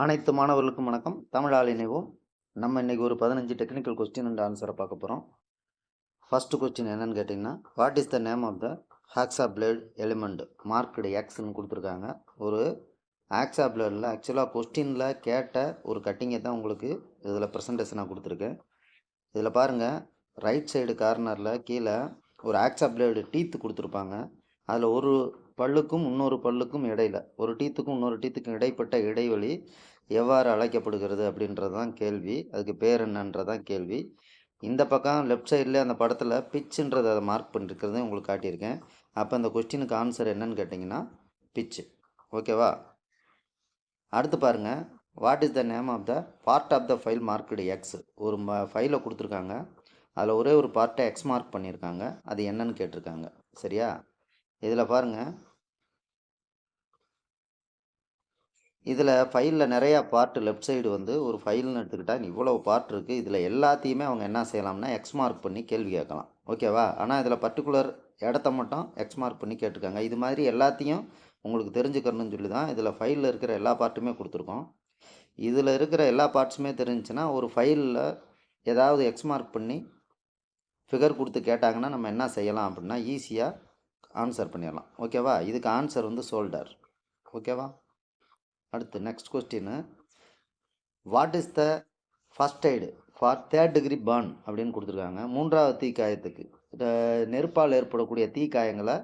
அனைத்து மாணவர்களுக்கும் வணக்கம். தமிழால் இணைவோம். நம்ம இன்னைக்கு ஒரு 15 டெக்னிக்கல் கொஸ்டின் அண்ட் ஆன்சரை பார்க்க போகிறோம். ஃபர்ஸ்ட் கொஸ்டின் என்னன்னு கேட்டிங்கன்னா, what is the name of the hacksaw blade element marked எக்ஸ்ன்னு கொடுத்துருக்காங்க. ஒரு ஆக்ஸா பிளேடில் ஆக்சுவலாக கொஸ்டினில் கேட்ட ஒரு கட்டிங்கை தான் உங்களுக்கு இதில் ப்ரெசன்டேஷனாக கொடுத்துருக்கேன். இதில் பாருங்கள், ரைட் சைடு கார்னரில் கீழே ஒரு ஆக்ஸா பிளேடு டீத்து கொடுத்துருப்பாங்க. அதில் ஒரு பல்லுக்கும் இன்னொரு பல்லுக்கும் இடையில, ஒரு டீத்துக்கும் இன்னொரு டீத்துக்கும் இடைப்பட்ட இடைவெளி எவ்வாறு அழைக்கப்படுகிறது அப்படின்றது தான் கேள்வி. அதுக்கு பேர் என்னன்றதான் கேள்வி. இந்த பக்கம் லெஃப்ட் சைடில் அந்த படத்தில் பிச்சுன்றதை அதை மார்க் பண்ணிருக்கிறதையும் உங்களுக்கு காட்டியிருக்கேன். அப்போ இந்த கொஸ்டினுக்கு ஆன்சர் என்னன்னு கேட்டிங்கன்னா பிச்சு. ஓகேவா? அடுத்து பாருங்கள், what is the name of the part of the file marked X. ஒரு ஃபைலை கொடுத்துருக்காங்க, அதில் ஒரே ஒரு பார்ட்டை எக்ஸ் மார்க் பண்ணியிருக்காங்க. அது என்னன்னு கேட்டிருக்காங்க. சரியா? இதில் பாருங்கள், இதில் ஃபைலில் நிறையா பார்ட் லெஃப்ட் சைடு வந்து ஒரு ஃபைல்னு எடுத்துக்கிட்டால் இவ்வளோ பார்ட் இருக்குது. இதில் எல்லாத்தையுமே அவங்க என்ன செய்யலாம்னா எக்ஸ் மார்க் பண்ணி கேள்வி கேட்கலாம். ஓகேவா? ஆனால் இதில் பர்டிகுலர் இடத்த மட்டும் எக்ஸ் மார்க் பண்ணி கேட்டிருக்காங்க. இது மாதிரி எல்லாத்தையும் உங்களுக்கு தெரிஞ்சுக்கணும்னு சொல்லி தான் இதில் ஃபைலில் இருக்கிற எல்லா பார்ட்டுமே கொடுத்துருக்கோம். இதில் இருக்கிற எல்லா பார்ட்ஸுமே தெரிஞ்சுன்னா ஒரு ஃபைலில் ஏதாவது எக்ஸ் மார்க் பண்ணி ஃபிகர் கொடுத்து கேட்டாங்கன்னா நம்ம என்ன செய்யலாம் அப்படின்னா ஈஸியாக ஆன்சர் பண்ணிடலாம். ஓகேவா? இதுக்கு ஆன்சர் வந்து ஷோல்டர். ஓகேவா? அடுத்து next question, what is the first aid for 3rd degree burn அப்படின்னு கொடுத்துருக்காங்க. 3வது தீக்காயத்துக்கு நெருப்பால் ஏற்படக்கூடிய தீக்காயங்களை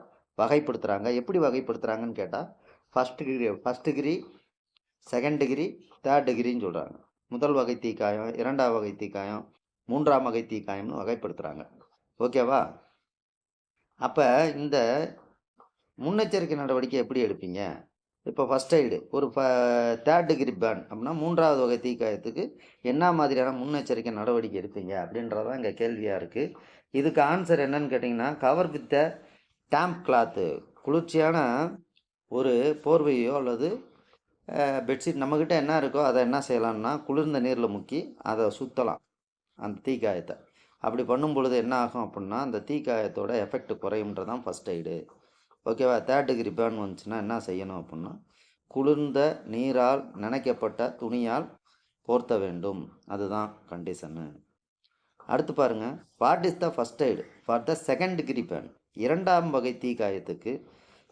வகைப்படுத்துகிறாங்க. எப்படி வகைப்படுத்துகிறாங்கன்னு கேட்டால் first degree, second degree, 3rd டிகிரின்னு சொல்கிறாங்க. முதல் வகை தீக்காயம், 2ஆம் வகை தீக்காயம், 3ஆம் வகை தீக்காயம்னு வகைப்படுத்துகிறாங்க. ஓகேவா? அப்போ இந்த முன்னெச்சரிக்கை நடவடிக்கை எப்படி எடுப்பீங்க? இப்போ ஃபர்ஸ்ட் எய்டு ஒரு 3rd degree burn அப்படின்னா 3வது வகை தீக்காயத்துக்கு என்ன மாதிரியான முன்னெச்சரிக்கை நடவடிக்கை எடுப்பீங்க அப்படின்றதான் இங்கே கேள்வியாக இருக்குது. இதுக்கு ஆன்சர் என்னன்னு கேட்டிங்கன்னா, cover with the damp cloth, குளிர்ச்சியான ஒரு போர்வையோ அல்லது பெட்ஷீட் நம்மக்கிட்ட என்ன இருக்கோ அதை என்ன செய்யலாம்னா குளிர்ந்த நீரில் முக்கி அதை சுற்றலாம் அந்த தீக்காயத்தை. அப்படி பண்ணும் பொழுது என்ன ஆகும் அப்படின்னா அந்த தீக்காயத்தோட எஃபெக்ட் குறையும்ன்றதான் ஃபர்ஸ்ட் எய்டு. ஓகேவா? 3rd degree burn வந்துச்சுன்னா என்ன செய்யணும் அப்படின்னா குளிர்ந்த நீரால் நனைக்கப்பட்ட துணியால் போர்த்த வேண்டும். அதுதான் கண்டிஷனு. அடுத்து பாருங்கள், what is the first aid for the 2nd degree burn, 2ஆம் வகை தீக்காயத்துக்கு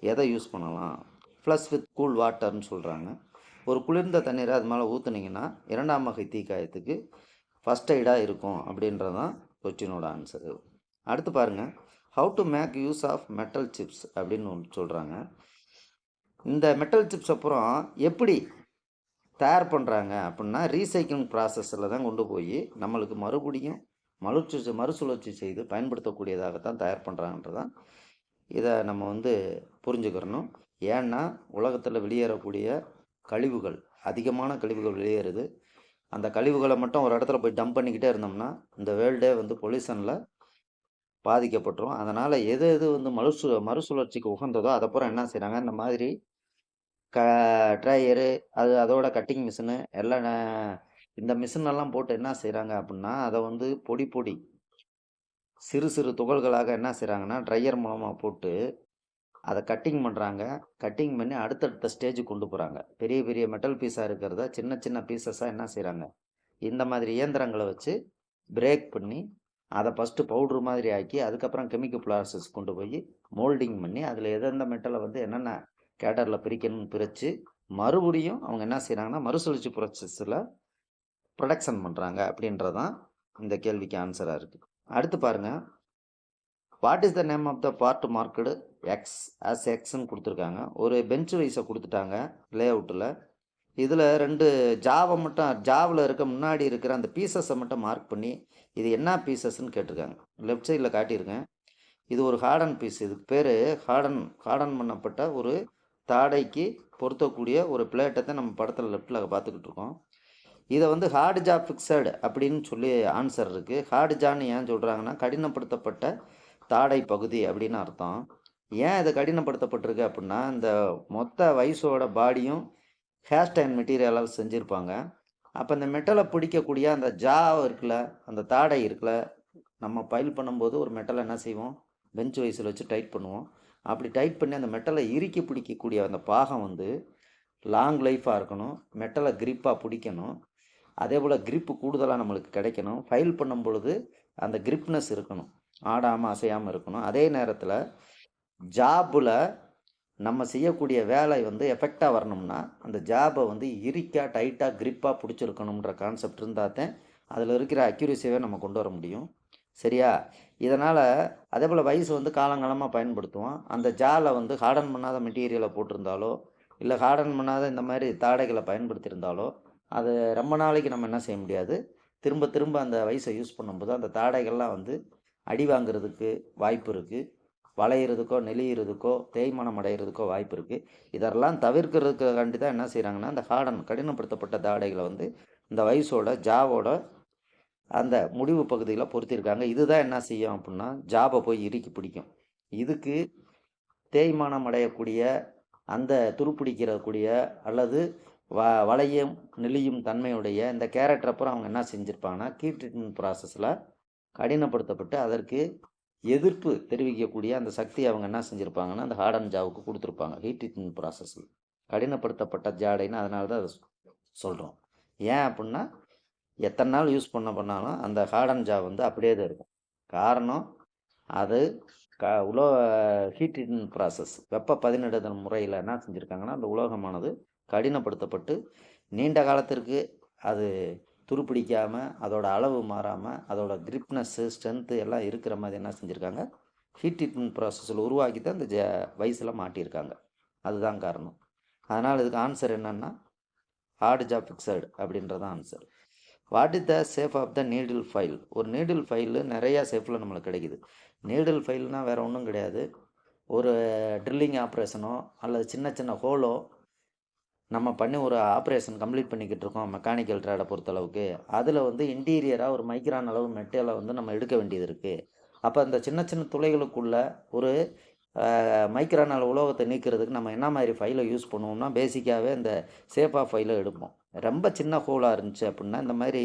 எதை யூஸ் பண்ணலாம்? ப்ளஸ் வித் கூல் வாட்டர்னு சொல்கிறாங்க. ஒரு குளிர்ந்த தண்ணீரை அது மேலே ஊற்றுனீங்கன்னா 2ஆம் வகை தீக்காயத்துக்கு ஃபர்ஸ்ட் எய்டாக இருக்கும் அப்படின்றதான் கொஸ்டினோட ஆன்சரு. அடுத்து பாருங்கள், how to make use of metal chips அப்படின்னு ஒன்று சொல்கிறாங்க. இந்த மெட்டல் சிப்ஸ் அப்புறம் எப்படி தயார் பண்ணுறாங்க அப்படின்னா ரீசைக்கிளிங் ப்ராசஸில் தான் கொண்டு போய் நம்மளுக்கு மறுபடியும் மறுசுழற்சி செய்து பயன்படுத்தக்கூடியதாகத்தான் தயார் பண்ணுறாங்கன்றதான் இதை நம்ம வந்து புரிஞ்சுக்கிறணும். ஏன்னா உலகத்தில் வெளியேறக்கூடிய கழிவுகள், அதிகமான கழிவுகள் வெளியேறுது. அந்த கழிவுகளை மட்டும் ஒரு இடத்துல போய் டம்ப் பண்ணிக்கிட்டே இருந்தோம்னா இந்த வேர்ல்டே வந்து பொல்யூஷனில் பாதிக்கப்பட்டுரும். அதனால் எது எது வந்து மறுசுழற்சிக்கு உகந்ததோ அதை பூரா என்ன செய்கிறாங்க, இந்த மாதிரி ட்ரையரு, அதோட கட்டிங் மிஷினு எல்லாம் இந்த மிஷினெல்லாம் போட்டு என்ன செய்கிறாங்க அப்படின்னா அதை வந்து பொடி சிறு சிறு துகள்களாக என்ன செய்கிறாங்கன்னா ட்ரையர் மூலமாக போட்டு அதை கட்டிங் பண்ணுறாங்க. கட்டிங் பண்ணி அடுத்தடுத்த ஸ்டேஜுக்கு கொண்டு போகிறாங்க. பெரிய பெரிய மெட்டல் பீஸாக இருக்கிறத சின்ன சின்ன பீசஸாக என்ன செய்கிறாங்க, இந்த மாதிரி இயந்திரங்களை வச்சு பிரேக் பண்ணி அதை ஃபஸ்ட்டு பவுட்ரு மாதிரி ஆக்கி அதுக்கப்புறம் கெமிக்கல் ப்ராசஸ் கொண்டு போய் மோல்டிங் பண்ணி அதில் எந்தெந்த மெட்டலை வந்து என்னென்ன கேட்டரில் பிரிக்கணும்னு பிரித்து மறுபடியும் அவங்க என்ன செய்கிறாங்கன்னா மறுசுழற்சி ப்ராசஸில் ப்ரொடக்ஷன் பண்ணுறாங்க அப்படின்றதான் இந்த கேள்விக்கு ஆன்சராக இருக்குது. அடுத்து பாருங்கள், what is the name of the part marked X as எக்ஸ்ன்னு கொடுத்துருக்காங்க. ஒரு பெஞ்ச் வைஸை கொடுத்துட்டாங்க லே அவுட்டில். இதில் 2 ஜாவை மட்டும், ஜாவில் இருக்க முன்னாடி இருக்கிற அந்த பீசஸை மட்டும் மார்க் பண்ணி இது என்ன பீசஸ்ன்னு கேட்டிருக்காங்க. லெஃப்ட் சைடில் காட்டியிருக்கேன். இது ஒரு ஹார்டன் பீஸ். இதுக்கு பேர் ஹார்டன் பண்ணப்பட்ட ஒரு தாடைக்கு பொருத்தக்கூடிய ஒரு பிளேட்டை தான் நம்ம படத்தில் லெஃப்டில் பார்த்துக்கிட்டு இருக்கோம். இதை வந்து ஹார்டு ஜா ஃபிக்ஸடு அப்படின்னு சொல்லி ஆன்சர் இருக்குது. ஹார்டு ஜான்னு ஏன் சொல்கிறாங்கன்னா கடினப்படுத்தப்பட்ட தாடை பகுதி அப்படின்னு அர்த்தம். ஏன் இது கடினப்படுத்தப்பட்டிருக்கு அப்படின்னா இந்த மொத்த வயசோட பாடியும் ஹேர் அண்ட் மெட்டீரியலால் செஞ்சுருப்பாங்க. அப்போ இந்த மெட்டலை பிடிக்கக்கூடிய அந்த ஜா இருக்குல்ல, அந்த தாடை இருக்குல்ல, நம்ம பைல் பண்ணும்போது ஒரு மெட்டலை என்ன செய்வோம், பெஞ்ச் வைஸில் வச்சு டைட் பண்ணுவோம். அப்படி டைட் பண்ணி அந்த மெட்டலை இறுக்கி பிடிக்கக்கூடிய அந்த பாகம் வந்து லாங் லைஃபாக இருக்கணும், மெட்டலை கிரிப்பாக பிடிக்கணும், அதே போல் கிரிப்பு கூடுதலாக நம்மளுக்கு கிடைக்கணும், ஃபைல் பண்ணும் பொழுது அந்த கிரிப்னஸ் இருக்கணும், ஆடாமல் அசையாமல் இருக்கணும். அதே நேரத்தில் ஜாபில் நம்ம செய்யக்கூடிய வேலை வந்து எஃபெக்டாக வரணும்னா அந்த ஜாபை வந்து இறுக்கா டைட்டாக கிரிப்பாக பிடிச்சிருக்கணுன்ற கான்செப்ட் இருந்தால் தான் அதில் இருக்கிற அக்யூரேசியவே நம்ம கொண்டு வர முடியும். சரியா? இதனால் அதே போல் வயசு வந்து காலங்காலமாக பயன்படுத்துவோம். அந்த ஜாலை வந்து ஹார்டன் பண்ணாத மெட்டீரியலை போட்டிருந்தாலோ இல்லை ஹார்டன் பண்ணாத இந்த மாதிரி தாடைகளை பயன்படுத்தியிருந்தாலோ அது ரொம்ப நாளைக்கு நம்ம என்ன செய்ய முடியாது. திரும்ப திரும்ப அந்த வயசை யூஸ் பண்ணும்போது அந்த தாடைகள்லாம் வந்து அடி வாங்கிறதுக்கு வாய்ப்பு இருக்குது, வளையிறதுக்கோ நெளியிறதுக்கோ தேய்மானம் அடைகிறதுக்கோ வாய்ப்பு இருக்குது. இதெல்லாம் தவிர்க்கிறதுக்காண்டி தான் என்ன செய்கிறாங்கன்னா இந்த ஹார்டன் கடினப்படுத்தப்பட்ட தாடைகளை வந்து இந்த வயசோட ஜாவோட அந்த முடிவு பகுதியில் பொருத்தியிருக்காங்க. இதுதான் என்ன செய்யும் அப்படின்னா ஜாபை போய் இறுக்கி பிடிக்கும். இதுக்கு தேய்மானம் அடையக்கூடிய அந்த துருப்பிடிக்கிறக்கூடிய அல்லது வளையும் நெளியும் தன்மையுடைய இந்த கேரக்டர் அப்புறம் அவங்க என்ன செஞ்சுருப்பாங்கன்னா ஹீட் ட்ரீட்மெண்ட் ப்ராசஸில் கடினப்படுத்தப்பட்டு அதற்கு எதிர்ப்பு தெரிவிக்கக்கூடிய அந்த சக்தி அவங்க என்ன செஞ்சுருப்பாங்கன்னா அந்த ஹார்டன் ஜாவுக்கு கொடுத்துருப்பாங்க. ஹீட் ட்ரீட்மெண்ட் ப்ராசஸில் கடினப்படுத்தப்பட்ட ஜாடைன்னு அதனால தான் அதை சொல்கிறோம். ஏன் அப்படின்னா எத்தனை நாள் யூஸ் பண்ணாலும் அந்த ஹார்டன் ஜா வந்து அப்படியே தான் இருக்கும். காரணம் அது ஹீட் ட்ரீட்மெண்ட் ப்ராசஸ் வெப்ப பதனிடுதல் முறையில் என்ன செஞ்சுருக்காங்கன்னா அந்த உலோகமானது கடினப்படுத்தப்பட்டு நீண்ட காலத்திற்கு அது துருப்பிடிக்காமல் அதோட அளவு மாறாமல் அதோட கிரிப்னஸ்ஸு ஸ்ட்ரென்த்து எல்லாம் இருக்கிற மாதிரி என்ன செஞ்சுருக்காங்க ஹீட் ட்ரீட்மெண்ட் ப்ராசஸில் உருவாக்கி தான் இந்த வயசில் மாட்டியிருக்காங்க. அதுதான் காரணம். அதனால் இதுக்கு ஆன்சர் என்னென்னா ஹார்டு ஜா ஃபிக்ஸடு அப்படின்றதான் answer. What is the shape of the needle file? ஒரு நீடில் ஃபைலு நிறையா சேஃபில் நம்மளுக்கு கிடைக்குது. நீடில் ஃபைல்னால் வேறு ஒன்றும் கிடையாது. ஒரு ட்ரில்லிங் ஆப்ரேஷனோ அல்லது சின்ன சின்ன ஹோலோ நம்ம பண்ணி ஒரு ஆப்ரேஷன் கம்ப்ளீட் பண்ணிக்கிட்டு இருக்கோம் மெக்கானிக்கல் ட்ரேடை பொறுத்தளவுக்கு. அதில் வந்து இன்டீரியராக ஒரு மைக்ரான் அளவு மெட்டீரியலை வந்து நம்ம எடுக்க வேண்டியது இருக்குது. அப்போ அந்த சின்ன சின்ன துளைகளுக்குள்ள ஒரு மைக்ரான் அளவு உலோகத்தை நீக்கிறதுக்கு நம்ம என்ன மாதிரி ஃபைலை யூஸ் பண்ணுவோம்னா பேசிக்காகவே இந்த சேஃபாக ஃபைலை எடுப்போம். ரொம்ப சின்ன ஹோலாக இருந்துச்சு அப்படின்னா இந்த மாதிரி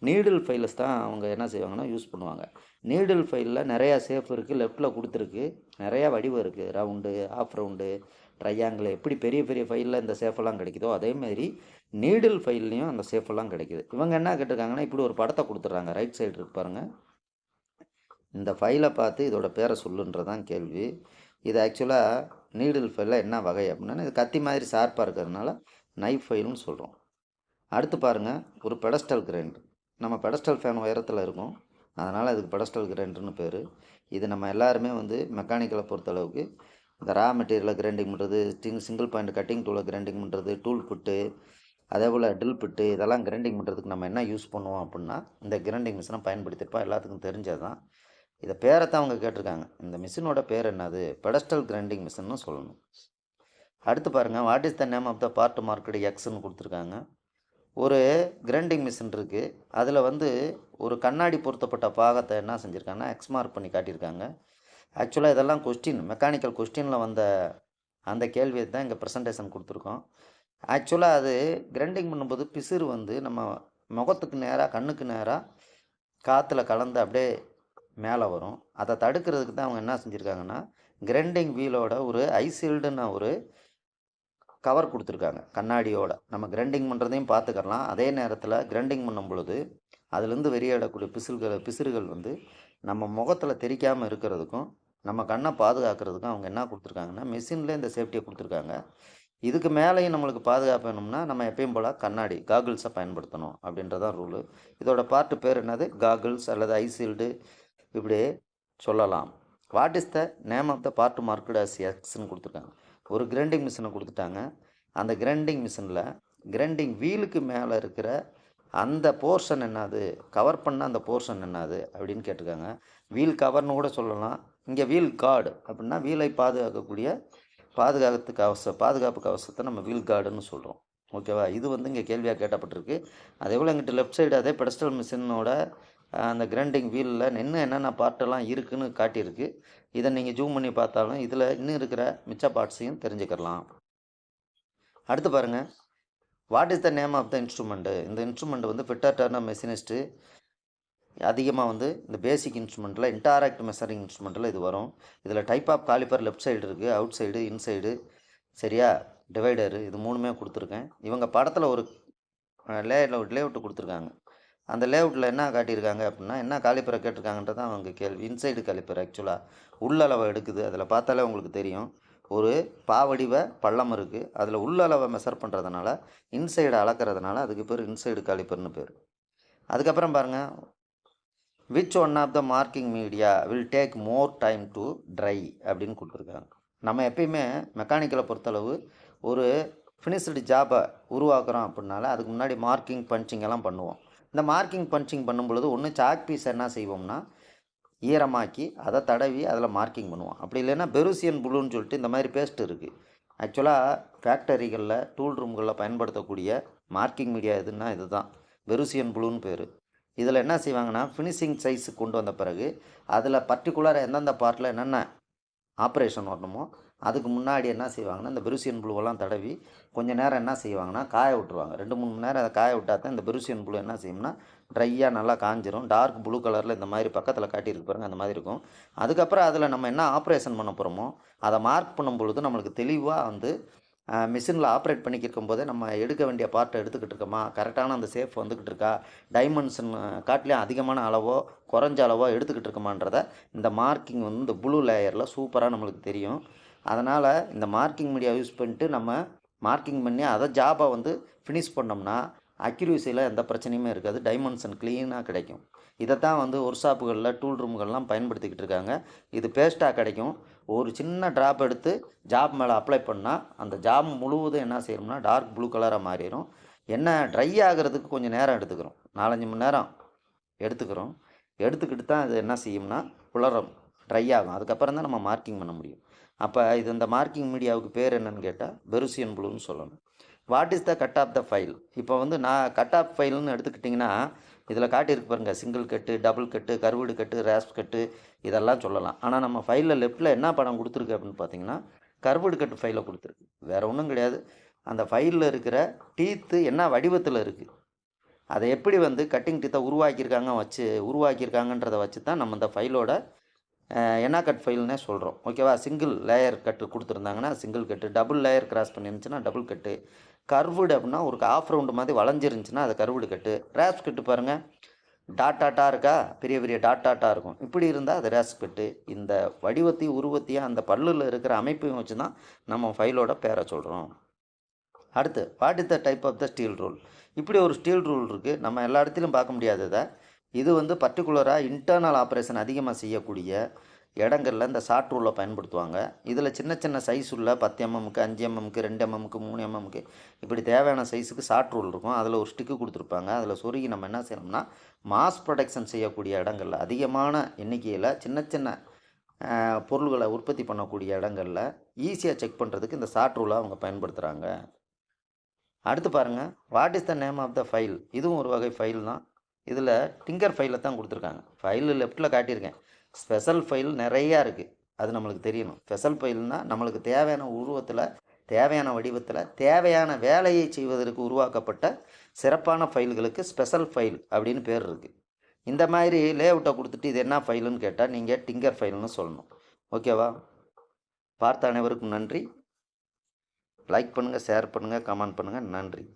நீடில் ஃபைல்ஸ் தான் அவங்க என்ன செய்வாங்கன்னா யூஸ் பண்ணுவாங்க. நீடில் ஃபைலில் நிறையா சேஃப் இருக்குது, லெஃப்டில் கொடுத்துருக்கு, நிறையா வடிவம் இருக்குது, ரவுண்டு, ஆஃப் ரவுண்டு, ட்ரையாங்கிள், எப்படி பெரிய பெரிய ஃபைலில் இந்த சேஃபெல்லாம் கிடைக்குதோ அதேமாதிரி நீடில் ஃபைல்லையும் அந்த சேஃபெல்லாம் கிடைக்குது. இவங்க என்ன கேட்டிருக்காங்கன்னா இப்படி ஒரு படத்தை கொடுத்துட்றாங்க, ரைட் சைடு இருக்கு பாருங்கள். இந்த ஃபைலை பார்த்து இதோட பேரை சொல்லுன்றதான் கேள்வி. இது ஆக்சுவலாக நீடில் ஃபைலில் என்ன வகை அப்படின்னா இது கத்தி மாதிரி ஷார்ப்பாக இருக்கிறதுனால நைஃப் ஃபைல்னு சொல்கிறோம். அடுத்து பாருங்கள், ஒரு பெடஸ்டல் கிரைண்டர். நம்ம பெடஸ்டல் ஃபேன் உயரத்தில் இருக்கும், அதனால் அதுக்கு பெடஸ்டல் கிரைண்டர்னு பேர். இது நம்ம எல்லாருமே வந்து மெக்கானிக்கலை பொறுத்தளவுக்கு இந்த ரா மெட்டீரியலை கிரைண்டிங் பண்ணுறது, சிங்கிள் பாயிண்ட் கட்டிங் டூலை கிரைண்டிங் பண்ணுறது, டூல் புட்டு, அதே போல் ட்ரில் புட்டு, இதெல்லாம் கிரைண்டிங் பண்ணுறதுக்கு நம்ம என்ன யூஸ் பண்ணுவோம் அப்படின்னா இந்த கிரைண்டிங் மிஷினை பயன்படுத்தியிருப்போம். எல்லாத்துக்கும் தெரிஞ்சது தான். இதை பேரைத்தான் அவங்க கேட்டிருக்காங்க. இந்த மிஷினோட பேர் என்னது? பெடஸ்டல் கிரைண்டிங் மிஷின்னு சொல்லணும். அடுத்து பாருங்கள், what is the name of the part marked எக்ஸ்ன்னு கொடுத்துருக்காங்க. ஒரு கிரைண்டிங் மிஷின் இருக்குது, அதில் வந்து ஒரு கண்ணாடி பொருத்தப்பட்ட பாகத்தை என்ன செஞ்சுருக்காங்கன்னா எக்ஸ் மார்க் பண்ணி காட்டியிருக்காங்க. ஆக்சுவலாக இதெல்லாம் கொஸ்டின், மெக்கானிக்கல் கொஸ்டினில் வந்த அந்த கேள்வியை தான் இங்கே ப்ரெசன்டேஷன் கொடுத்துருக்கோம். ஆக்சுவலாக அது கிரைண்டிங் பண்ணும்போது பிசிறு வந்து நம்ம முகத்துக்கு நேராக கண்ணுக்கு நேராக காற்றுல கலந்து அப்படியே மேலே வரும். அதை தடுக்கிறதுக்கு தான் அவங்க என்ன செஞ்சுருக்காங்கன்னா கிரைண்டிங் வீலோட ஒரு ஐசீல்டுன்னு ஒரு கவர் கொடுத்துருக்காங்க கண்ணாடியோட. நம்ம கிரைண்டிங் பண்ணுறதையும் பார்த்துக்கலாம், அதே நேரத்தில் கிரைண்டிங் பண்ணும் பொழுது அதுலேருந்து வெளியிடக்கூடிய பிசுறுகள் வந்து நம்ம முகத்தில் தெரிக்காமல் இருக்கிறதுக்கும் நம்ம கண்ணை பாதுகாக்கிறதுக்கும் அவங்க என்ன கொடுத்துருக்காங்கன்னா மிஷின்லேயே இந்த சேஃப்டியை கொடுத்துருக்காங்க. இதுக்கு மேலேயும் நம்மளுக்கு பாதுகாப்பு வேணும்னா நம்ம எப்பயும் போல் கண்ணாடி காகிள்ஸை பயன்படுத்தணும் அப்படின்றதான் ரூலு. இதோட பார்ட்டு பேர் என்னது? காகிள்ஸ் அல்லது ஐசீல்டு இப்படி சொல்லலாம். What is the name of the part marked as எக்ஸ்ன்னு கொடுத்துருக்காங்க. ஒரு கிரைண்டிங் மிஷினை கொடுத்துட்டாங்க. அந்த கிரைண்டிங் மிஷினில் கிரைண்டிங் வீலுக்கு மேலே இருக்கிற அந்த போர்ஷன் என்னது, கவர் பண்ண அந்த போர்ஷன் என்னது அப்படின்னு கேட்டிருக்காங்க. வீல் கவர்னு கூட சொல்லலாம். இங்கே வீல் கார்டு அப்படின்னா வீலை பாதுகாக்கக்கூடிய பாதுகாப்பு கவசத்தை நம்ம வீல் கார்டுன்னு சொல்கிறோம். ஓகேவா? இது வந்து இங்கே கேள்வியாக கேட்டப்பட்டிருக்கு. அதே போல் எங்கிட்ட லெஃப்ட் சைடு அதே பெடஸ்டல் மிஷினோட அந்த கிரைண்டிங் வீலில் இன்னும் என்னென்ன பார்ட்டெல்லாம் இருக்குதுன்னு காட்டியிருக்கு. இதை நீங்கள் ஜூம் பண்ணி பார்த்தாலும் இதில் இன்னும் இருக்கிற மிச்ச பார்ட்ஸையும் தெரிஞ்சுக்கலாம். அடுத்து பாருங்கள், what is the name of the instrument? இந்த இன்ஸ்ட்ருமெண்ட் வந்து ஃபிட்டர் டர்னர் மெஷினிஸ்ட்டு அதிகமாக வந்து இந்த பேசிக் இன்ஸ்ட்ருமெண்ட்டில் இன்டாராக்ட் மெஷரிங் இன்ஸ்ட்ருமெண்ட்டில் இது வரும். இதில் type of caliper left side இருக்குது, அவுட் சைடு, இன்சைடு. சரியா? டிவைடரு இது 3மே கொடுத்துருக்கேன். இவங்க படத்தில் ஒரு லேஅவுட் கொடுத்துருக்காங்க. அந்த லேஅவுட்டில் என்ன காட்டியிருக்காங்க அப்படின்னா, என்ன காலிப்பரை கேட்டிருக்காங்கன்றது தான் அவங்க கேள்வி. இன்சைடு காலிப்பர் ஆக்சுவலாக உள்ளளவை எடுக்குது. அதில் பார்த்தாலே உங்களுக்கு தெரியும். ஒரு பாவடிவ பள்ளம் இருக்குது. அதில் உள்ளளவை மெஷர் பண்ணுறதுனால, இன்சைடு அளக்கிறதுனால அதுக்கு பேர் இன்சைடு காலிப்பர்னு பேர். அதுக்கப்புறம் பாருங்கள், which one of the marking media will take more time to dry அப்படின்னு கொடுத்துருக்காங்க. நம்ம எப்பயுமே மெக்கானிக்கலை பொறுத்தளவு ஒரு ஃபினிஷ்டு ஜாபை உருவாக்குறோம் அப்படின்னால அதுக்கு முன்னாடி மார்க்கிங் பஞ்சிங் எல்லாம் பண்ணுவோம். இந்த மார்க்கிங் பஞ்சிங் பண்ணும் பொழுது ஒன்று சாக் பீஸ் என்ன செய்வோம்னா ஈரமாக்கி அதை தடவி அதில் மார்க்கிங் பண்ணுவோம். அப்படி இல்லைன்னா பெருசியன் ப்ளூன்னு சொல்லிட்டு இந்த மாதிரி பேஸ்ட் இருக்குது. ஆக்சுவலாக ஃபேக்டரிகளில் டூல் ரூம்களில் பயன்படுத்தக்கூடிய மார்க்கிங் மீடியா எதுன்னா இதுதான், பெருசியன் ப்ளூன்னு பேர். இதில் என்ன செய்வாங்கன்னா ஃபினிஷிங் சைஸுக்கு கொண்டு வந்த பிறகு அதில் பர்டிகுலராக எந்தெந்த பார்ட்டில் என்னென்ன ஆப்ரேஷன் வரணுமோ அதுக்கு முன்னாடி என்ன செய்வாங்கன்னா இந்த பெருசியன் ப்ளூவெல்லாம் தடவி கொஞ்சம் நேரம் என்ன செய்வாங்கன்னா காய விட்டுருவாங்க. 2-3 மணி நேரம் அதை காய விட்டால் தான் இந்த பெருசியன் ப்ளூ என்ன செய்யும்னா ட்ரையாக நல்லா காஞ்சிரும். டார்க் ப்ளூ கலரில் இந்த மாதிரி பக்கத்தில் காட்டியிருக்கு பாருங்கள், அந்த மாதிரி இருக்கும். அதுக்கப்புறம் அதில் நம்ம என்ன ஆப்ரேஷன் பண்ண போகிறோமோ அதை மார்க் பண்ணும் பொழுது நம்மளுக்கு தெளிவாக வந்து மிஷினில் ஆப்ரேட் பண்ணிக்கிருக்கும் போதே நம்ம எடுக்க வேண்டிய பார்ட்டை எடுத்துக்கிட்டு இருக்கோமா, கரெக்டான அந்த சேஃப் வந்துக்கிட்டு இருக்கா, டைமென்ஷன் காட்டிலையும் அதிகமான அளவோ குறைஞ்ச அளவோ எடுத்துக்கிட்டு இருக்கமான்றதை இந்த மார்க்கிங் வந்து இந்த ப்ளூ லேயரில் சூப்பராக நம்மளுக்கு தெரியும். அதனால் இந்த மார்க்கிங் மீடியா யூஸ் பண்ணிட்டு நம்ம மார்க்கிங் பண்ணி அதை ஜாபை வந்து ஃபினிஷ் பண்ணோம்னா அக்யூரேசியில் எந்த பிரச்சனையுமே இருக்காது, டைமென்ஷன் க்ளீனாக கிடைக்கும். இதைத்தான் வந்து ஒர்க் ஷாப்புகளில் டூல் ரூம்கள்லாம் பயன்படுத்திக்கிட்டு இருக்காங்க. இது பேஸ்ட்டாக கிடைக்கும். ஒரு சின்ன ட்ராப் எடுத்து ஜாப் மேலே அப்ளை பண்ணால் அந்த ஜாப் முழுவதும் என்ன செய்யணும்னா டார்க் ப்ளூ கலராக மாறிடும். என்ன ட்ரை ஆகிறதுக்கு கொஞ்சம் நேரம் எடுத்துக்கிறோம், 4-5 மணி நேரம் எடுத்துக்கிறோம். எடுத்துக்கிட்டு தான் இது என்ன செய்யும்னா புலரும், ட்ரை ஆகும். அதுக்கப்புறம் தான் நம்ம மார்க்கிங் பண்ண முடியும். அப்போ இது இந்த மார்க்கிங் மீடியாவுக்கு பேர் என்னன்னு கேட்டால் பெருசியன் ப்ளூன்னு சொல்லணும். What is the cut of the file? இப்போ வந்து நான் கட் ஆஃப் ஃபைல்னு எடுத்துக்கிட்டிங்கன்னா இதில் காட்டியிருக்கு பாருங்கள், சிங்கிள் கட்டு, டபுள் கட்டு, கர்வுடு கட்டு, ரேஸ்ப் கட்டு இதெல்லாம் சொல்லலாம். ஆனால் நம்ம ஃபைலில் லெஃப்ட்டில் என்ன படம் கொடுத்துருக்கு அப்படின்னு பார்த்தீங்கன்னா கர்வுடு கட்டு ஃபைலை கொடுத்துருக்கு. வேறு ஒன்றும் கிடையாது. அந்த ஃபைலில் இருக்கிற டீத்து என்ன வடிவத்தில் இருக்குது, அதை எப்படி வந்து கட்டிங் டீத்தை உருவாக்கியிருக்காங்கன்றதை வச்சு தான் நம்ம இந்த ஃபைலோட என்ன கட் ஃபைல்னே சொல்கிறோம். ஓகேவா? சிங்கிள் லேயர் கட்டு கொடுத்துருந்தாங்கன்னா சிங்கிள் கட்டு, டபுள் லேயர் கிராஸ் பண்ணிருந்துச்சுன்னா டபுள் கட்டு, கர்வுடு அப்படின்னா ஒரு ஆஃப் ரவுண்டு மாதிரி வளைஞ்சிருந்துச்சுன்னா அது கர்வுடு கட்டு. ரேஸ் கட்டு பாருங்கள், டாட்டாக இருக்கா, பெரிய பெரிய டாட்டாக இருக்கும். இப்படி இருந்தால் அது ரேஸ் கட்டு. இந்த வடிவத்தையும் உருவத்தையும் அந்த பல்லில் இருக்கிற அமைப்பையும் வச்சு தான் நம்ம ஃபைலோட பேரை சொல்கிறோம். அடுத்து what is the type of the steel rule? இப்படி ஒரு ஸ்டீல் ரூல் இருக்குது, நம்ம எல்லா இடத்துலையும் பார்க்க முடியாததை. இது வந்து பர்டிகுலராக இன்டர்னல் ஆப்ரேஷன் அதிகமாக செய்யக்கூடிய இடங்களில் இந்த ஷார்ட் ரூலை பயன்படுத்துவாங்க. இதில் சின்ன சின்ன சைஸ் உள்ள 10 எம்எம்க்கு, 5 எம்எம்க்கு, 2 எம்எம்க்கு, 3 எம்எம்க்கு இப்படி தேவையான சைஸுக்கு ஷார்ட் ரூல் இருக்கும். அதில் ஒரு ஸ்டிக்கு கொடுத்துருப்பாங்க. அதில் சொருகி நம்ம என்ன செய்யணும்னா மாஸ் ப்ரொடக்ஷன் செய்யக்கூடிய இடங்களில் அதிகமான எண்ணிக்கையில் சின்ன சின்ன பொருள்களை உற்பத்தி பண்ணக்கூடிய இடங்களில் ஈஸியாக செக் பண்ணுறதுக்கு இந்த ஷார்ட் ரூலை அவங்க பயன்படுத்துகிறாங்க. அடுத்து பாருங்கள், what is the name of the file? இதுவும் ஒரு வகை ஃபைல் தான். இதில் டிங்கர் ஃபைலை தான் கொடுத்துருக்காங்க. ஃபைலு லெஃப்ட்டில் காட்டியிருக்கேன். ஸ்பெஷல் ஃபைல் நிறையா இருக்குது, அது நம்மளுக்கு தெரியணும். ஸ்பெஷல் ஃபைல்னால் நம்மளுக்கு தேவையான உருவத்தில், தேவையான வடிவத்தில், தேவையான வேலையை செய்வதற்கு உருவாக்கப்பட்ட சிறப்பான ஃபைல்களுக்கு ஸ்பெஷல் ஃபைல் அப்படின்னு பேர் இருக்குது. இந்த மாதிரி லேஅவுட்டை கொடுத்துட்டு இது என்ன ஃபைலுன்னு கேட்டால் நீங்கள் டிங்கர் ஃபைல்னு சொல்லணும். ஓகேவா? பார்த்த அனைவருக்கும் நன்றி. லைக் பண்ணுங்கள், ஷேர் பண்ணுங்கள், கமெண்ட் பண்ணுங்கள். நன்றி.